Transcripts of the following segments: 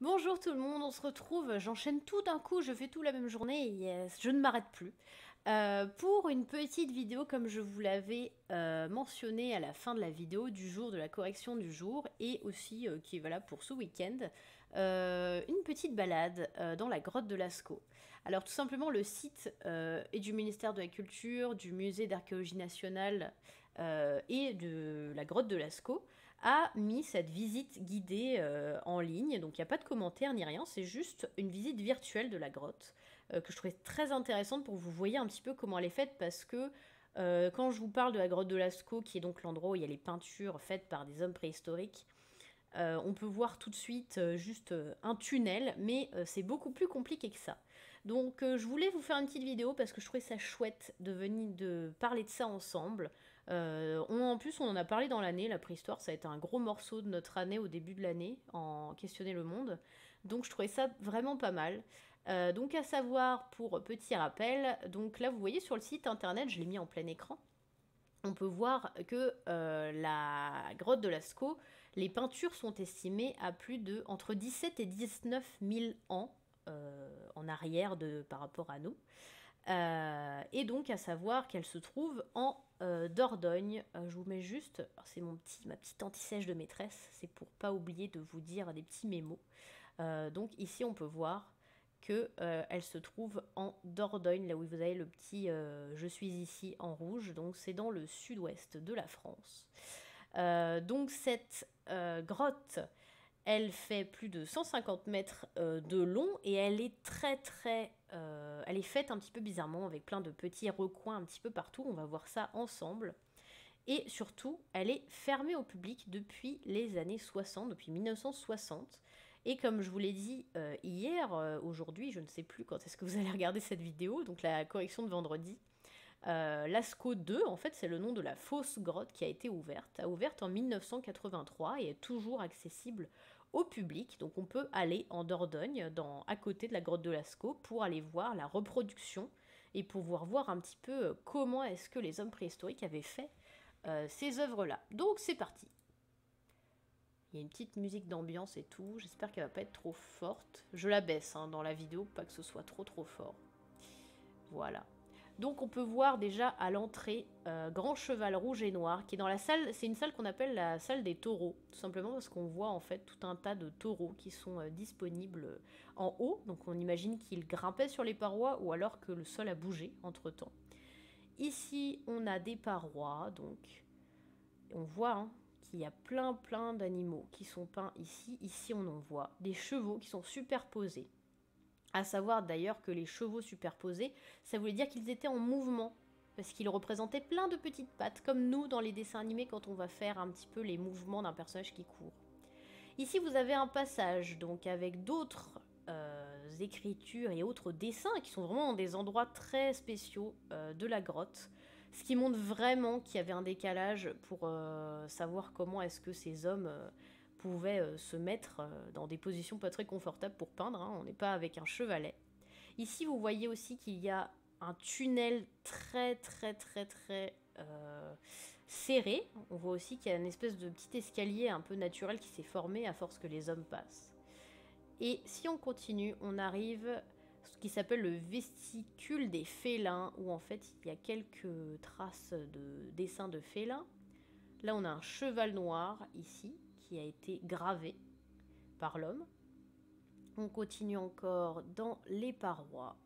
Bonjour tout le monde, on se retrouve, j'enchaîne tout d'un coup, je fais tout la même journée et je ne m'arrête plus. Pour une petite vidéo comme je vous l'avais mentionné à la fin de la vidéo du jour de la correction du jour et aussi qui est valable pour ce week-end, une petite balade dans la grotte de Lascaux. Alors tout simplement le site est du ministère de la Culture, du musée d'archéologie nationale et de la grotte de Lascaux a mis cette visite guidée en ligne. Donc il n'y a pas de commentaires ni rien, c'est juste une visite virtuelle de la grotte que je trouvais très intéressante pour que vous voyez un petit peu comment elle est faite parce que quand je vous parle de la grotte de Lascaux, qui est donc l'endroit où il y a les peintures faites par des hommes préhistoriques, on peut voir tout de suite juste un tunnel, mais c'est beaucoup plus compliqué que ça. Donc je voulais vous faire une petite vidéo parce que je trouvais ça chouette de venir de parler de ça ensemble. En plus, on en a parlé dans l'année, la préhistoire, ça a été un gros morceau de notre année au début de l'année, en questionner le monde. Donc je trouvais ça vraiment pas mal. Donc à savoir, pour petit rappel, donc là vous voyez sur le site internet, je l'ai mis en plein écran, on peut voir que la grotte de Lascaux, les peintures sont estimées à plus de entre 17 et 19 000 ans en arrière par rapport à nous. Et donc à savoir qu'elle se trouve en Dordogne. Je vous mets juste, c'est ma petite anti-sèche de maîtresse, c'est pour pas oublier de vous dire des petits mémos. Donc ici on peut voir que elle se trouve en Dordogne, là où vous avez le petit je suis ici en rouge, donc c'est dans le sud-ouest de la France. Donc cette grotte, elle fait plus de 150 mètres de long et elle est elle est faite un petit peu bizarrement avec plein de petits recoins un petit peu partout. On va voir ça ensemble. Et surtout, elle est fermée au public depuis les années 60, depuis 1960. Et comme je vous l'ai dit hier, aujourd'hui, je ne sais plus quand est-ce que vous allez regarder cette vidéo, donc la correction de vendredi, Lascaux 2, en fait, c'est le nom de la fausse grotte qui a ouverte en 1983 et est toujours accessible au public. Donc on peut aller en Dordogne, à côté de la grotte de Lascaux, pour aller voir la reproduction et pouvoir voir un petit peu comment est-ce que les hommes préhistoriques avaient fait ces œuvres-là. Donc c'est parti. Il y a une petite musique d'ambiance et tout. J'espère qu'elle va pas être trop forte. Je la baisse hein, dans la vidéo, pas que ce soit trop fort. Voilà. Donc on peut voir déjà à l'entrée Grand Cheval Rouge et Noir qui est dans la salle, c'est une salle qu'on appelle la salle des taureaux, tout simplement parce qu'on voit en fait tout un tas de taureaux qui sont disponibles en haut, donc on imagine qu'ils grimpaient sur les parois ou alors que le sol a bougé entre temps. Ici on a des parois, donc on voit hein, qu'il y a plein d'animaux qui sont peints ici. Ici on en voit des chevaux qui sont superposés. À savoir d'ailleurs que les chevaux superposés, ça voulait dire qu'ils étaient en mouvement, parce qu'ils représentaient plein de petites pattes, comme nous dans les dessins animés quand on va faire un petit peu les mouvements d'un personnage qui court. Ici vous avez un passage, donc avec d'autres écritures et autres dessins qui sont vraiment dans des endroits très spéciaux de la grotte, ce qui montre vraiment qu'il y avait un décalage pour savoir comment est-ce que ces hommes pouvaient se mettre dans des positions pas très confortables pour peindre, hein. On n'est pas avec un chevalet. Ici vous voyez aussi qu'il y a un tunnel très serré. On voit aussi qu'il y a une espèce de petit escalier un peu naturel qui s'est formé à force que les hommes passent. Et si on continue, on arrive à ce qui s'appelle le vesticule des félins, où en fait il y a quelques traces de dessins de félins. Là on a un cheval noir ici, qui a été gravé par l'homme. On continue encore dans les parois.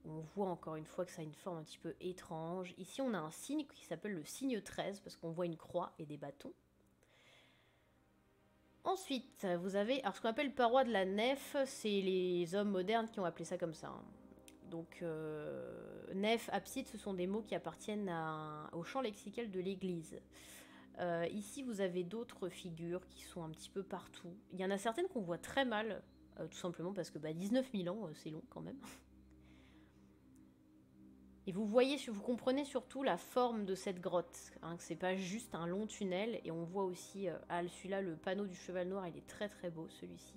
On voit encore une fois que ça a une forme un petit peu étrange. Ici on a un signe qui s'appelle le signe 13, parce qu'on voit une croix et des bâtons. Ensuite, vous avez alors ce qu'on appelle paroi de la nef, c'est les hommes modernes qui ont appelé ça comme ça, hein. Donc, nef, abside, ce sont des mots qui appartiennent au champ lexical de l'Église. Ici, vous avez d'autres figures qui sont un petit peu partout. Il y en a certaines qu'on voit très mal, tout simplement parce que 19 000 ans, c'est long quand même. Et vous voyez, vous comprenez surtout la forme de cette grotte, hein, que c'est pas juste un long tunnel. Et on voit aussi, celui-là, le panneau du cheval noir, il est très beau, celui-ci.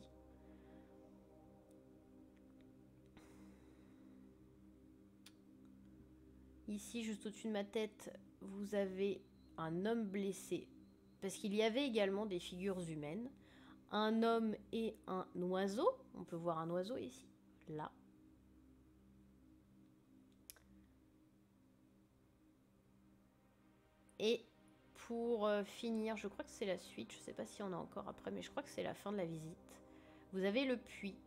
Ici, juste au-dessus de ma tête, vous avez un homme blessé. Parce qu'il y avait également des figures humaines. un homme et un oiseau. On peut voir un oiseau ici, là. Et pour finir, je crois que c'est la suite, je ne sais pas si on a encore après, mais je crois que c'est la fin de la visite. Vous avez le puits,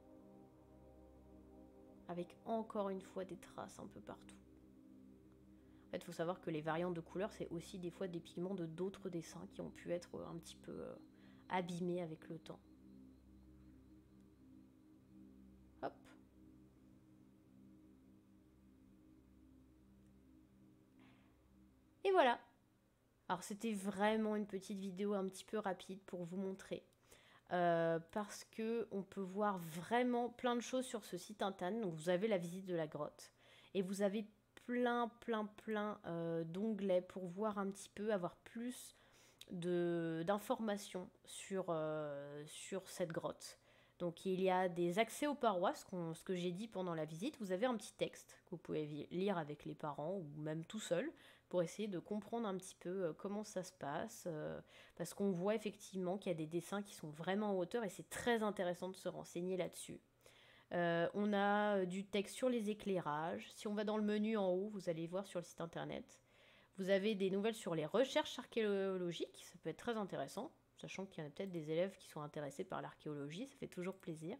avec encore une fois des traces un peu partout. En fait, il faut savoir que les variantes de couleurs, c'est aussi des fois des pigments de d'autres dessins qui ont pu être un petit peu abîmés avec le temps. Hop. Et voilà. Alors c'était vraiment une petite vidéo un petit peu rapide pour vous montrer. Parce que on peut voir vraiment plein de choses sur ce site internet. Donc vous avez la visite de la grotte. Et vous avez plein d'onglets pour voir un petit peu, avoir plus d'informations sur cette grotte. Donc il y a des accès aux parois, ce que j'ai dit pendant la visite. Vous avez un petit texte que vous pouvez lire avec les parents ou même tout seul pour essayer de comprendre un petit peu comment ça se passe. Parce qu'on voit effectivement qu'il y a des dessins qui sont vraiment en hauteur et c'est très intéressant de se renseigner là-dessus. On a du texte sur les éclairages. Si on va dans le menu en haut, vous allez voir sur le site internet. Vous avez des nouvelles sur les recherches archéologiques, ça peut être très intéressant, sachant qu'il y en a peut-être des élèves qui sont intéressés par l'archéologie, ça fait toujours plaisir.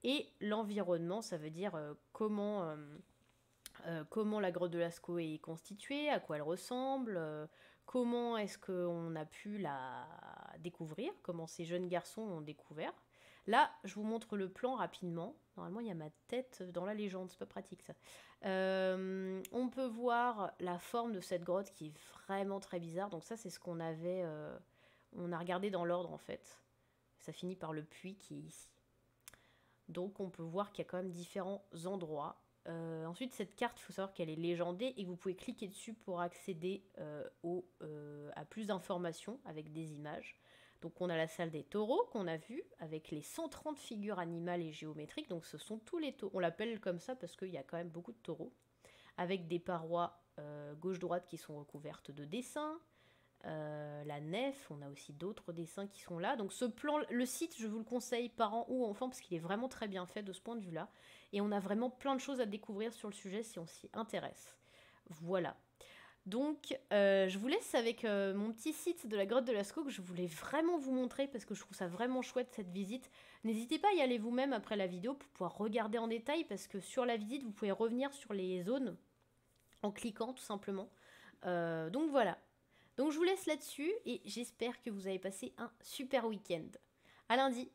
Et l'environnement, ça veut dire comment la grotte de Lascaux est constituée, à quoi elle ressemble, comment est-ce qu'on a pu la découvrir, comment ces jeunes garçons l'ont découvert. Là, je vous montre le plan rapidement. Normalement, il y a ma tête dans la légende, c'est pas pratique ça. On peut voir la forme de cette grotte qui est vraiment très bizarre. Donc ça, c'est ce qu'on avait... on a regardé dans l'ordre en fait. Ça finit par le puits qui est ici. Donc on peut voir qu'il y a quand même différents endroits. Ensuite, cette carte, il faut savoir qu'elle est légendée et que vous pouvez cliquer dessus pour accéder à plus d'informations avec des images. Donc on a la salle des taureaux qu'on a vue avec les 130 figures animales et géométriques. Donc ce sont tous les taureaux. On l'appelle comme ça parce qu'il y a quand même beaucoup de taureaux. Avec des parois gauche-droite qui sont recouvertes de dessins. La nef, on a aussi d'autres dessins qui sont là. Donc ce plan, le site, je vous le conseille parents ou enfants parce qu'il est vraiment très bien fait de ce point de vue-là. Et on a vraiment plein de choses à découvrir sur le sujet si on s'y intéresse. Voilà. Donc je vous laisse avec mon petit site de la grotte de Lascaux que je voulais vraiment vous montrer parce que je trouve ça vraiment chouette cette visite. N'hésitez pas à y aller vous-même après la vidéo pour pouvoir regarder en détail parce que sur la visite, vous pouvez revenir sur les zones en cliquant tout simplement. Donc voilà. Donc je vous laisse là-dessus et j'espère que vous avez passé un super week-end. À lundi!